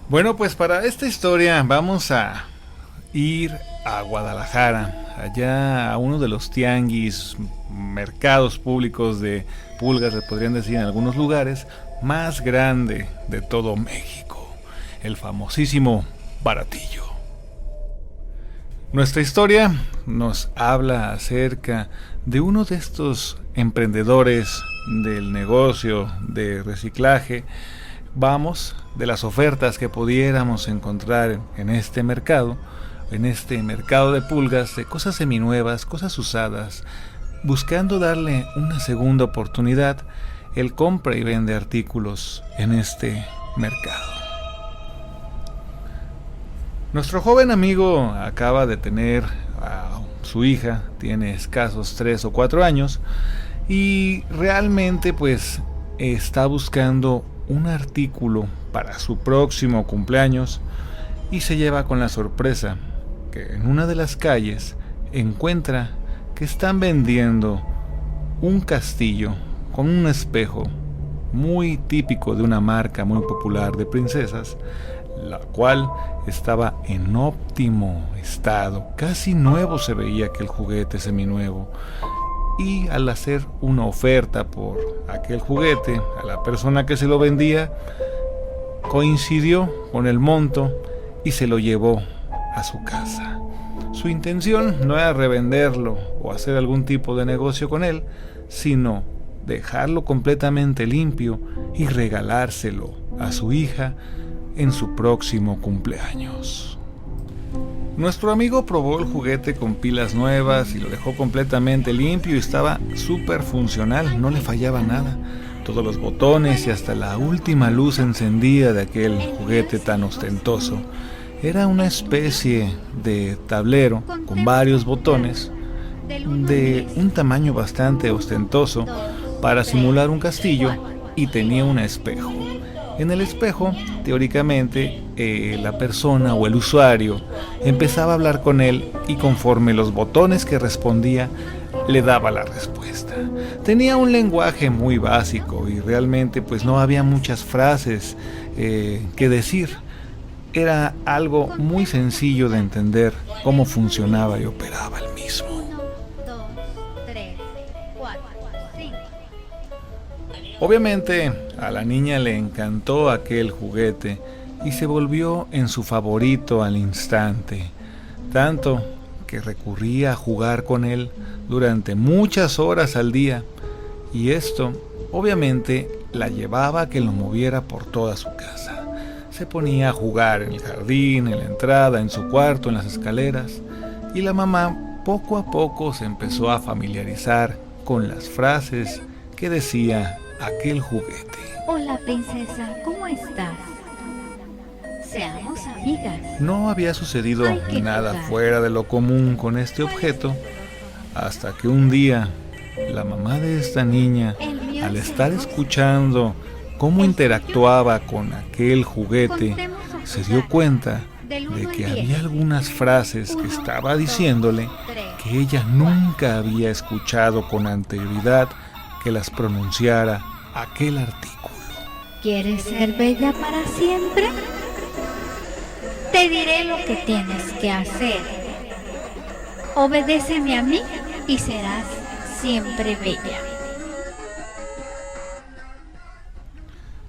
Bueno, pues para esta historia vamos a ir a Guadalajara, allá a uno de los tianguis, mercados públicos de pulgas, le podrían decir en algunos lugares, más grande de todo México, el famosísimo Baratillo. Nuestra historia nos habla acerca de uno de estos emprendedores del negocio de reciclaje. Vamos de las ofertas que pudiéramos encontrar en este mercado de pulgas, de cosas seminuevas, cosas usadas, buscando darle una segunda oportunidad. Él compra y vende artículos en este mercado. Nuestro joven amigo acaba de tener a su hija, tiene escasos 3 o 4 años, y realmente pues está buscando un artículo para su próximo cumpleaños y se lleva con la sorpresa que en una de las calles encuentra que están vendiendo un castillo con un espejo muy típico de una marca muy popular de princesas, la cual estaba en óptimo estado, casi nuevo se veía aquel juguete seminuevo. Y al hacer una oferta por aquel juguete a la persona que se lo vendía, coincidió con el monto y se lo llevó a su casa. Su intención no era revenderlo o hacer algún tipo de negocio con él, sino dejarlo completamente limpio y regalárselo a su hija en su próximo cumpleaños. Nuestro amigo probó el juguete con pilas nuevas y lo dejó completamente limpio y estaba súper funcional, no le fallaba nada. Todos los botones y hasta la última luz encendida de aquel juguete tan ostentoso. Era una especie de tablero con varios botones de un tamaño bastante ostentoso para simular un castillo y tenía un espejo. En el espejo, teóricamente, la persona o el usuario empezaba a hablar con él y conforme los botones que respondía, le daba la respuesta. Tenía un lenguaje muy básico y realmente pues no había muchas frases que decir. Era algo muy sencillo de entender cómo funcionaba y operaba el mismo. Obviamente a la niña le encantó aquel juguete y se volvió en su favorito al instante, tanto que recurría a jugar con él durante muchas horas al día, y esto obviamente la llevaba a que lo moviera por toda su casa. Se ponía a jugar en el jardín, en la entrada, en su cuarto, en las escaleras, y la mamá poco a poco se empezó a familiarizar con las frases que decía aquel juguete. Hola princesa, ¿cómo estás? Seamos amigas. No había sucedido nada fuera de lo común con este objeto, hasta que un día la mamá de esta niña, al estar escuchando cómo interactuaba con aquel juguete, se dio cuenta de que había algunas frases que estaba diciéndole que ella nunca había escuchado con anterioridad que las pronunciara aquel artículo. ¿Quieres ser bella para siempre? Te diré lo que tienes que hacer. Obedéceme a mí y serás siempre bella.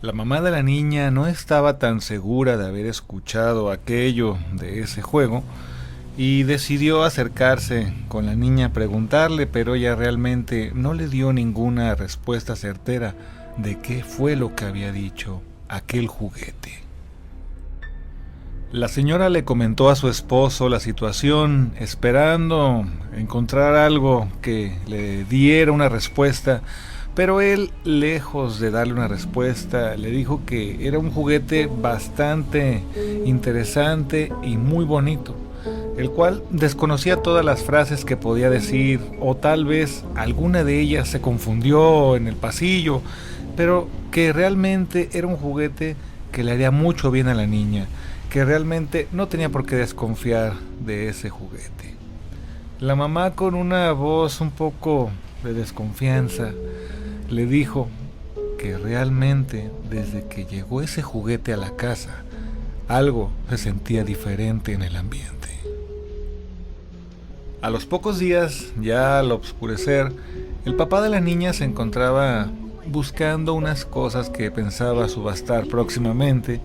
La mamá de la niña no estaba tan segura de haber escuchado aquello de ese juego y decidió acercarse con la niña a preguntarle, pero ella realmente no le dio ninguna respuesta certera de qué fue lo que había dicho aquel juguete. La señora le comentó a su esposo la situación, esperando encontrar algo que le diera una respuesta, pero él, lejos de darle una respuesta, le dijo que era un juguete bastante interesante y muy bonito, el cual desconocía todas las frases que podía decir, o tal vez alguna de ellas se confundió en el pasillo, pero que realmente era un juguete que le haría mucho bien a la niña, que realmente no tenía por qué desconfiar de ese juguete. La mamá, con una voz un poco de desconfianza, le dijo que realmente desde que llegó ese juguete a la casa algo se sentía diferente en el ambiente. A los pocos días, ya al oscurecer, el papá de la niña se encontraba buscando unas cosas que pensaba subastar próximamente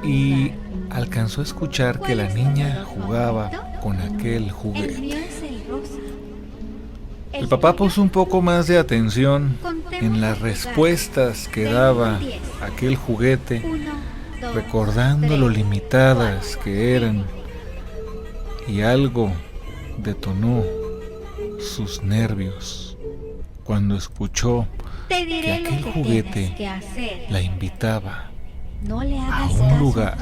y alcanzó a escuchar que la niña jugaba con aquel juguete. El papá puso un poco más de atención en las respuestas que daba aquel juguete, recordando lo limitadas que eran, y algo detonó sus nervios cuando escuchó que aquel juguete la invitaba a un lugar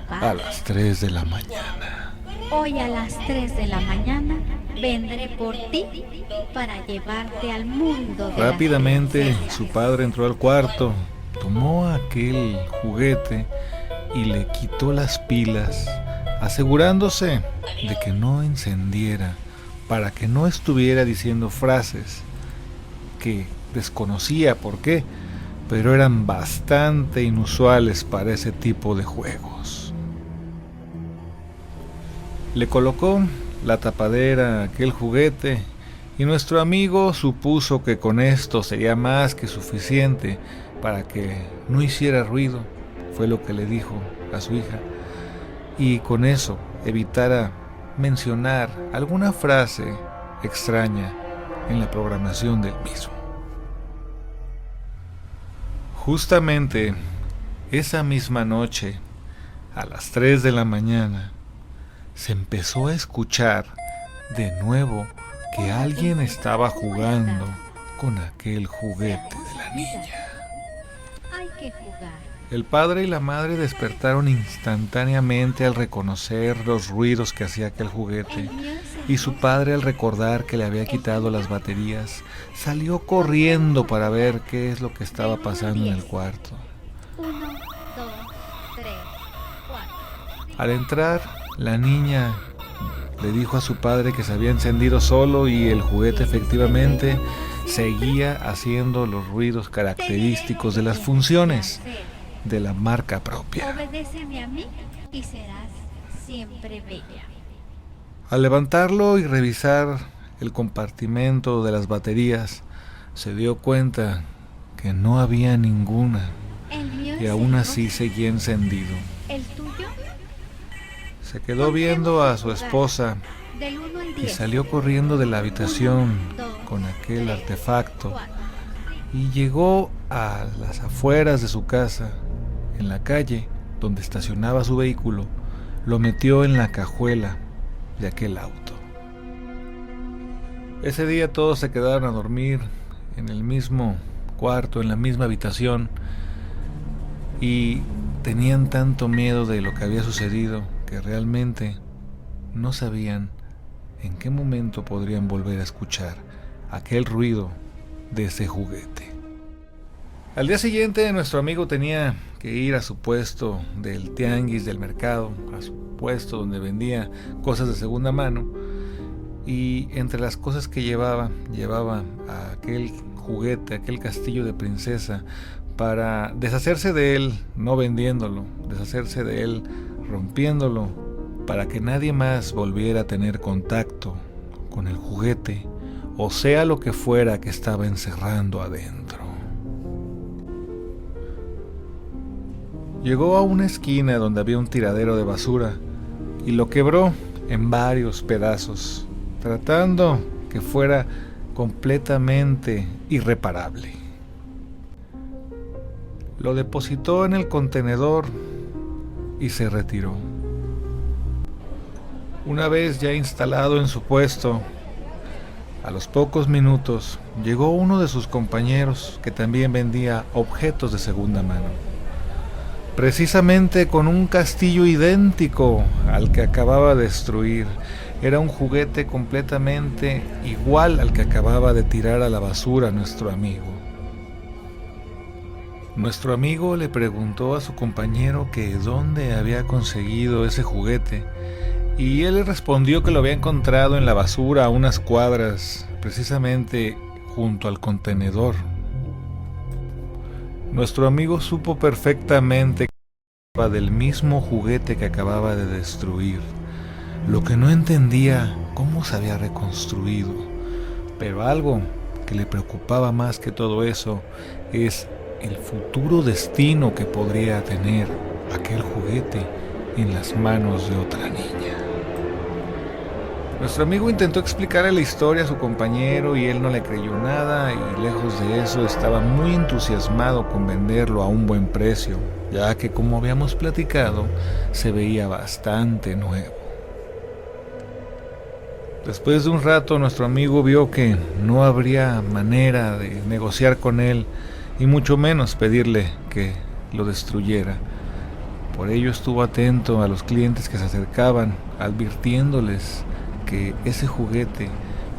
a las 3 de la mañana. Hoy a las 3 de la mañana vendré por ti para llevarte al mundo de Rápidamente las princesas. su padre entró al cuarto, tomó aquel juguete y le quitó las pilas, asegurándose de que no encendiera, para que no estuviera diciendo frases que desconocía por qué, pero eran bastante inusuales para ese tipo de juegos. Le colocó la tapadera a aquel juguete y nuestro amigo supuso que con esto sería más que suficiente para que no hiciera ruido, fue lo que le dijo a su hija, y con eso evitara mencionar alguna frase extraña en la programación del mismo. Justamente esa misma noche, a las 3 de la mañana, se empezó a escuchar de nuevo que alguien estaba jugando con aquel juguete de la niña. Hay que jugar. El padre y la madre despertaron instantáneamente al reconocer los ruidos que hacía aquel juguete, y su padre, al recordar que le había quitado las baterías, salió corriendo para ver qué es lo que estaba pasando en el cuarto. 1, 2, 3, 4. Al entrar, la niña le dijo a su padre que se había encendido solo y el juguete efectivamente seguía haciendo los ruidos característicos de las funciones de la marca propia. Obedéceme a mí y serás siempre bella. Al levantarlo y revisar el compartimento de las baterías, se dio cuenta que no había ninguna El mío y es aún el así rosa. seguía encendido. ¿El tuyo? Se quedó viendo a su esposa Del 1 al y 10. salió corriendo de la habitación con aquel artefacto y llegó a las afueras de su casa, en la calle donde estacionaba su vehículo, lo metió en la cajuela de aquel auto. Ese día todos se quedaron a dormir en el mismo cuarto, en la misma habitación, y tenían tanto miedo de lo que había sucedido que realmente no sabían en qué momento podrían volver a escuchar aquel ruido de ese juguete. Al día siguiente nuestro amigo tenía que ir a su puesto del tianguis del mercado, a su puesto donde vendía cosas de segunda mano, y entre las cosas que llevaba a aquel juguete, aquel castillo de princesa, para deshacerse de él, no vendiéndolo, deshacerse de él rompiéndolo, para que nadie más volviera a tener contacto con el juguete, o sea lo que fuera que estaba encerrando adentro. Llegó a una esquina donde había un tiradero de basura y lo quebró en varios pedazos, tratando que fuera completamente irreparable. Lo depositó en el contenedor y se retiró. Una vez ya instalado en su puesto, a los pocos minutos llegó uno de sus compañeros que también vendía objetos de segunda mano, precisamente con un castillo idéntico al que acababa de destruir. Era un juguete completamente igual al que acababa de tirar a la basura nuestro amigo. Nuestro amigo le preguntó a su compañero que dónde había conseguido ese juguete, y él le respondió que lo había encontrado en la basura a unas cuadras, precisamente junto al contenedor. Nuestro amigo supo perfectamente que del mismo juguete que acababa de destruir. Lo que no entendía cómo se había reconstruido. Pero algo que le preocupaba más que todo eso es el futuro destino que podría tener aquel juguete en las manos de otra niña. Nuestro amigo intentó explicarle la historia a su compañero y él no le creyó nada, y lejos de eso estaba muy entusiasmado con venderlo a un buen precio, ya que, como habíamos platicado, se veía bastante nuevo. Después de un rato, nuestro amigo vio que no habría manera de negociar con él y mucho menos pedirle que lo destruyera. Por ello estuvo atento a los clientes que se acercaban, advirtiéndoles que ese juguete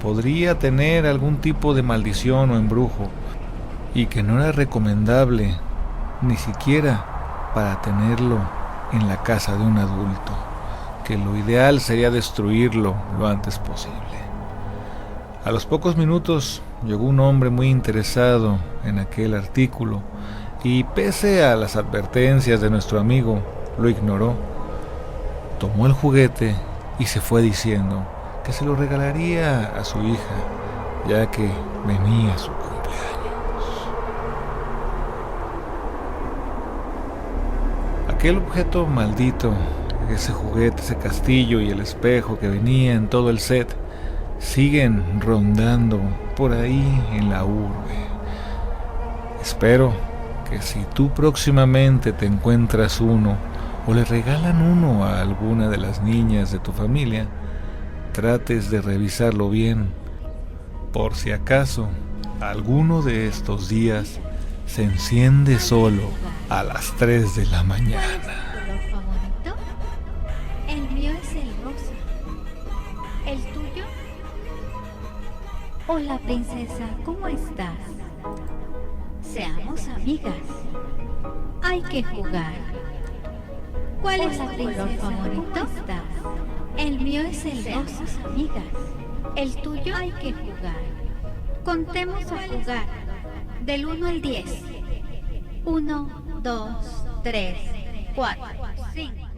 podría tener algún tipo de maldición o embrujo y que no era recomendable ni siquiera para tenerlo en la casa de un adulto, que lo ideal sería destruirlo lo antes posible. A los pocos minutos llegó un hombre muy interesado en aquel artículo y, pese a las advertencias de nuestro amigo, lo ignoró. Tomó el juguete y se fue diciendo que se lo regalaría a su hija, ya que venía su cumpleaños. Aquel objeto maldito, ese juguete, ese castillo y el espejo que venía en todo el set, siguen rondando por ahí en la urbe. Espero que si tú próximamente te encuentras uno o le regalan uno a alguna de las niñas de tu familia, trates de revisarlo bien, por si acaso alguno de estos días se enciende solo a las 3 de la mañana. ¿Cuál es tu color favorito? El mío es el rosa. ¿El tuyo? Hola, princesa, ¿cómo estás? Seamos amigas. Hay que jugar. ¿Cuál es tu color favorito? El mío es el rosa, amigas. El tuyo, hay que jugar. Contemos a jugar. Del 1 al 10. 1, 2, 3, 4, 5.